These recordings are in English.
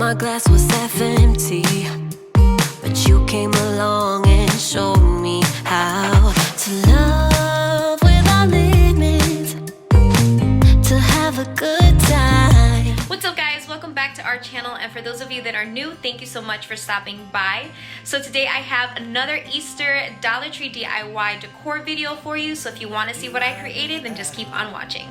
my glass was half empty, but you came along and showed me how to love without limits, to have a good time. What's up, guys? Welcome back to our channel, and for those of you that are new, thank you so much for stopping by. So today I have another Easter Dollar Tree DIY decor video for you, so if you want to see what I created, then just keep on watching.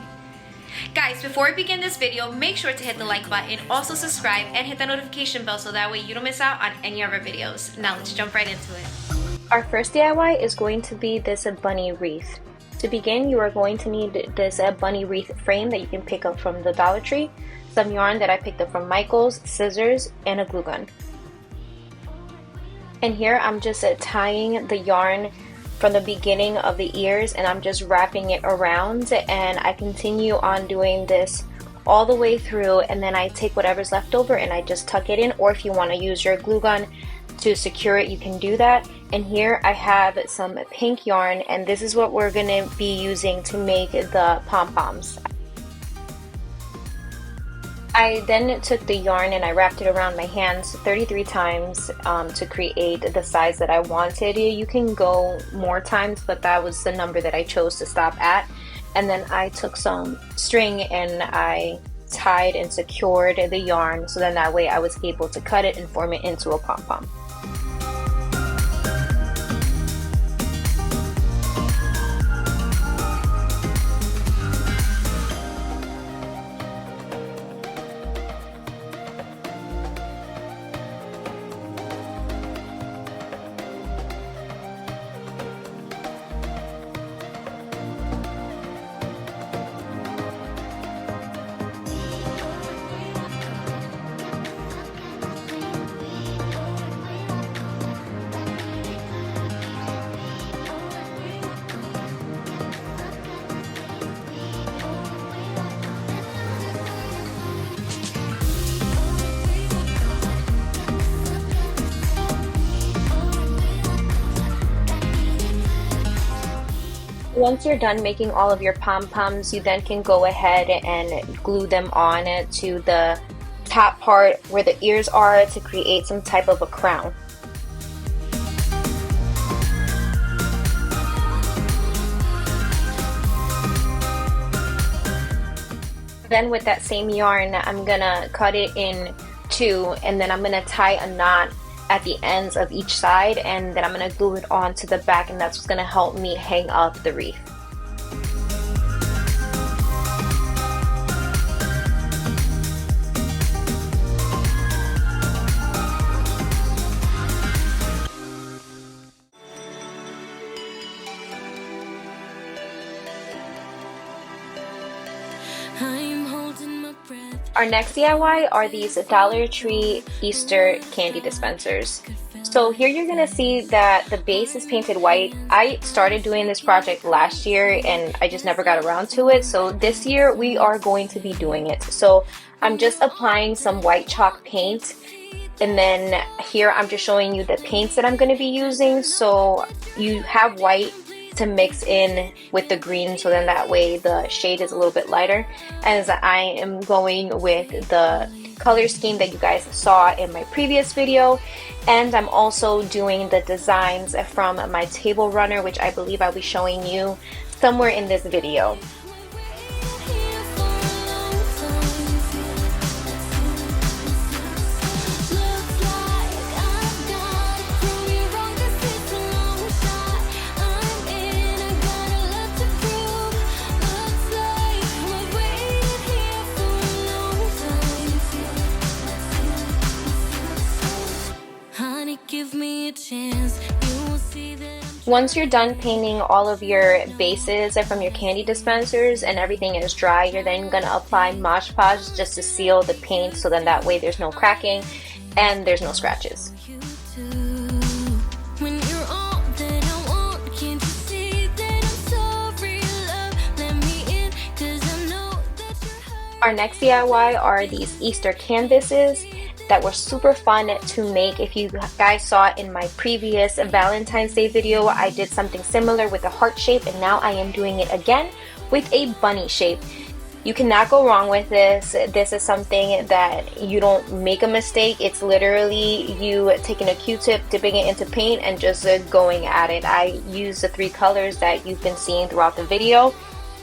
Guys, before we begin this video, make sure to hit the like button, also subscribe, and hit the notification bell so that way you don't miss out on any of our videos. Now let's jump right into it. Our first DIY is going to be this bunny wreath. To begin, you are going to need this bunny wreath frame that you can pick up from the Dollar Tree, some yarn that I picked up from Michael's, scissors, and a glue gun. And here I'm just tying the yarn from the beginning of the ears, and I'm just wrapping it around, and I continue on doing this all the way through, and then I take whatever's left over and I just tuck it in, or if you want to use your glue gun to secure it, you can do that. And here I have some pink yarn, and this is what we're going to be using to make the pom-poms. I then took the yarn and I wrapped it around my hands 33 times to create the size that I wanted. You can go more times, but that was the number that I chose to stop at. And then I took some string and I tied and secured the yarn, so then that way I was able to cut it and form it into a pom-pom. Once you're done making all of your pom-poms, you then can go ahead and glue them on to the top part where the ears are to create some type of a crown. Then with that same yarn, I'm gonna cut it in two, and then I'm gonna tie a knot at the ends of each side, and then I'm going to glue it onto the back, and that's what's going to help me hang up the wreath. Our next DIY are these Dollar Tree Easter candy dispensers. So here you're going to see that the base is painted white. I started doing this project last year and I just never got around to it. So this year we are going to be doing it. So I'm just applying some white chalk paint, and then here I'm just showing you the paints that I'm going to be using. So you have white to mix in with the green, so then that way the shade is a little bit lighter, as I am going with the color scheme that you guys saw in my previous video. And I'm also doing the designs from my table runner, which I believe I'll be showing you somewhere in this video. Once you're done painting all of your bases from your candy dispensers and everything is dry, you're then going to apply Mod Podge just to seal the paint, so then that way there's no cracking and there's no scratches. Our next DIY are these Easter canvases that were super fun to make. If you guys saw in my previous Valentine's Day video, I did something similar with a heart shape, and now I am doing it again with a bunny shape. You cannot go wrong with this. This is something that you don't make a mistake. It's literally you taking a Q-tip, dipping it into paint, and just going at it. I use the 3 colors that you've been seeing throughout the video.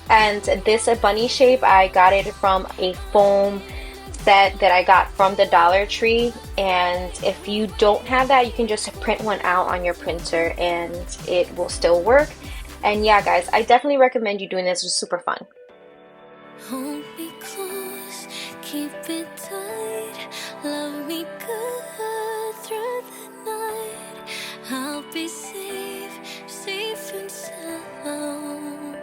And this bunny shape, I got it from a foam set that I got from the Dollar Tree, and if you don't have that, you can just print one out on your printer and it will still work. And yeah guys, I definitely recommend you doing this. It's super fun. Hold me close, keep it tight, love me good through the night. I'll be safe, safe and sound.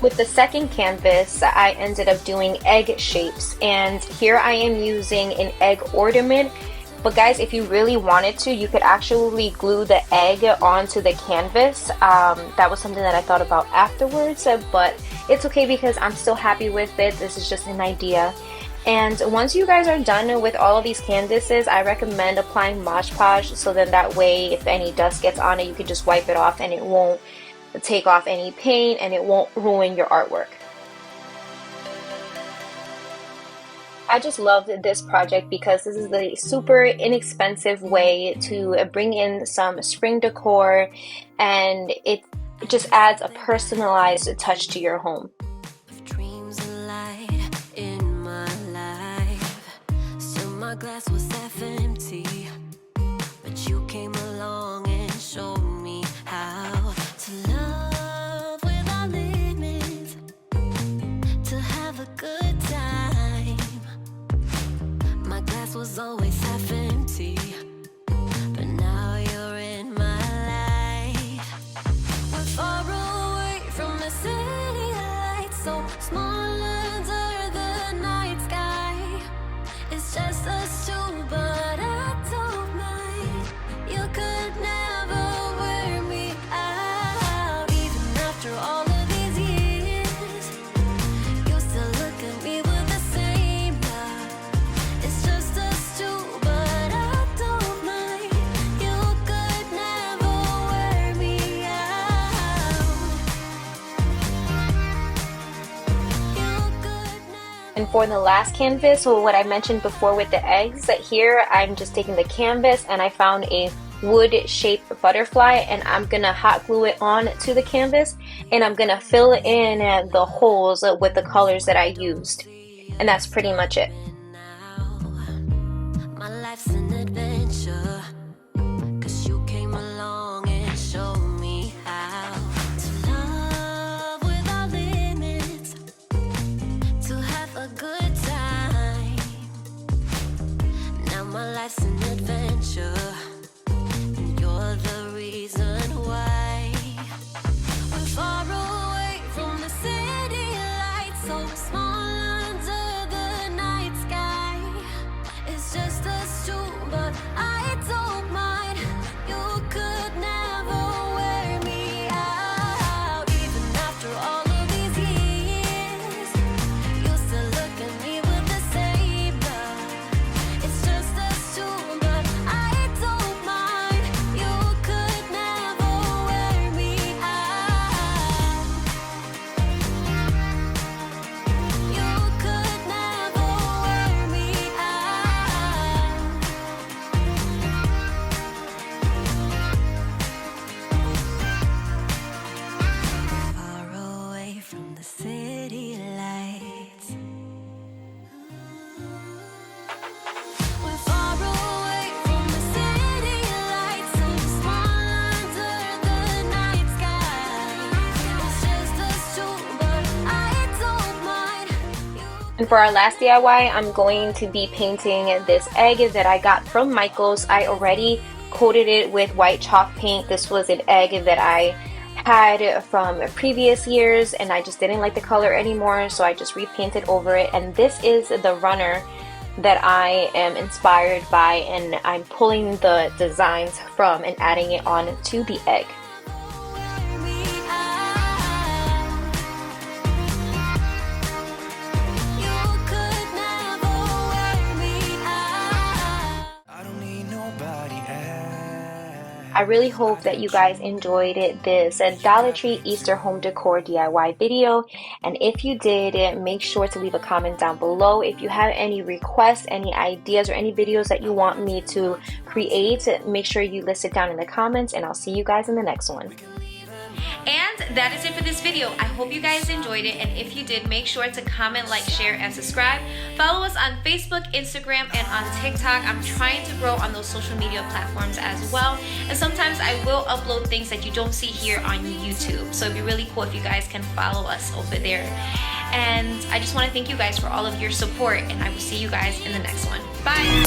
With the second canvas, I ended up doing egg shapes, and here I am using an egg ornament. But guys, if you really wanted to, you could actually glue the egg onto the canvas. That was something that I thought about afterwards, but it's okay because I'm still happy with it. This is just an idea. And once you guys are done with all of these canvases, I recommend applying Mod Podge, so then that way if any dust gets on it, you can just wipe it off and it won't take off any paint and it won't ruin your artwork. I just loved this project because this is a super inexpensive way to bring in some spring decor, and it just adds a personalized touch to your home. Dreams of light in my life, so my glass was half empty, but you came along and showed me how to love without limits, to have a good time. My glass was always half empty, but now you're in my life. We're far away from the city lights, so small under the night sky. It's just us two, but I don't mind. You could never wear me out, even after all of these years. You still look at me with the same love. It's just us two, but I don't mind. You could never wear me out. You could never. And for the last canvas, so what I mentioned before with the eggs, here I'm just taking the canvas and I found a wood-shaped butterfly, and I'm gonna hot glue it on to the canvas, and I'm gonna fill in the holes with the colors that I used. And that's pretty much it. My life's an adventure, 'cause you came along and showed me how to love without limits, to have a good time. Now my life's an adventure, and you're the reason why. We're far away from the city lights, so small under the night sky. It's just us two, but I don't mind. You could never wear me out, even after all of these years. You still look at me with the same love. It's just us two, but I don't mind. You could never wear me out. You could never wear me out. Far away from the city lights. We're far away from the city lights, so small under the night sky. It's just us two, but I don't mind. And for our last DIY, I'm going to be painting this egg that I got from Michael's. I already coated it with white chalk paint. This was an egg that I had from previous years, and I just didn't like the color anymore, so I just repainted over it. And this is the runner that I am inspired by, and I'm pulling the designs from and adding it on to the egg. Wear me out. You could never wear me out. I don't need nobody else. I really hope that you guys enjoyed this Dollar Tree Easter home decor DIY video. And if you did, make sure to leave a comment down below. If you have any requests, any ideas, or any videos that you want me to create, make sure you list it down in the comments, and I'll see you guys in the next one. And that is it for this video. I hope you guys enjoyed it, and if you did, make sure to comment, like, share, and subscribe. Follow us on Facebook, Instagram, and on TikTok. I'm trying to grow on those social media platforms as well, and sometimes I will upload things that you don't see here on YouTube, so it'd be really cool if you guys can follow us over there. And I just want to thank you guys for all of your support, and I will see you guys in the next one. Bye!